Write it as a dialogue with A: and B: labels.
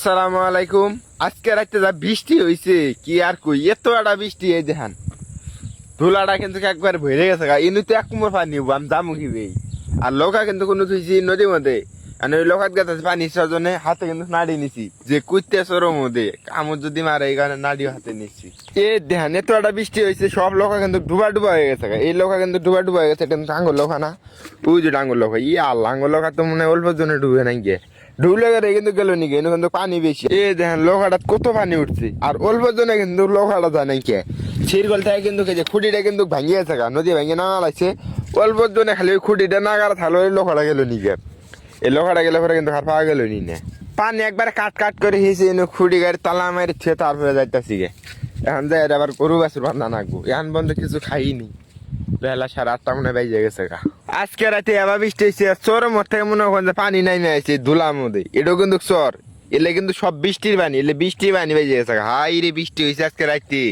A: আসসালামু আলাইকুম। আজকে রাতে যা বৃষ্টি হইছে কি আর কই, এত একটা বৃষ্টি এই দেখান ধুলাটা কিন্তু একবার ভরে গেছে গা। ইনু তো এক কুমোর পানি আমি যাবো কি বেই। আর লোকা কিন্তু কোনো থুইছি নদীর মধ্যে, আর ওই লোকাত গেছে পানি সজনে হাতে কিন্তু নাড়ি নিছি যে কুইতে সরম মধ্যে কামড় যদি মারে এই কারণে নাড়িও হাতে নিচ্ছি। এ দেখান এত একটা বৃষ্টি হয়েছে, সব লোকা কিন্তু ডুবা ডুবা হয়ে গেছে গা। এই লোকা কিন্তু ডুবা ডুবা হয়ে গেছে, এটা কিন্তু আঙ্গুর লোকা না, ওই যে ডাঙ্গুর লোকা। ই আল্লাহ, আঙ্গুর লোকা তো মনে হয় অল্প জনে ডুবে নাই গে, ঢুলে গেলে কিন্তু গেল নি গে, কিন্তু পানি বেশি। এ দেখেন লোকাটা কত পানি উঠছে, আর অল্প জনে কিন্তু লোকাটা যায় নাই কে। শিরগল থেকে কিন্তু খুঁটিটা কিন্তু ভাঙিয়ে আছে গা, নদী ভাঙিয়ে নামা লাগছে। অল্প জনে খালি ওই খুঁটিটা নাগার থাকলে ওই লোকাটা গেল নি গে। এই লোকাটা গেলে পরে কিন্তু আর পাওয়া গেল নি না। পানি একবার কাট কাট করে হিসে খুঁটি গাড়ি তালা মারি থে তারপরে যাইতাছি গে। এখন যাই আবার গরু বাছুর বান্ধা নাকবো, এখন বন্ধু কিছু খাইনি। বেলা 8:30 মনে বেজে গেছে গা। আজকে রাতে এবার বৃষ্টি হয়েছে, চোরের মোট থেকে মনে করেন যে পানি নামে আছে ধুলার মধ্যে। এটাও কিন্তু চর, এলে কিন্তু সব বৃষ্টির পানি, এলে বৃষ্টির পানি বেজে গেছে গা। হাই রে বৃষ্টি হয়েছে আজকে রাতে।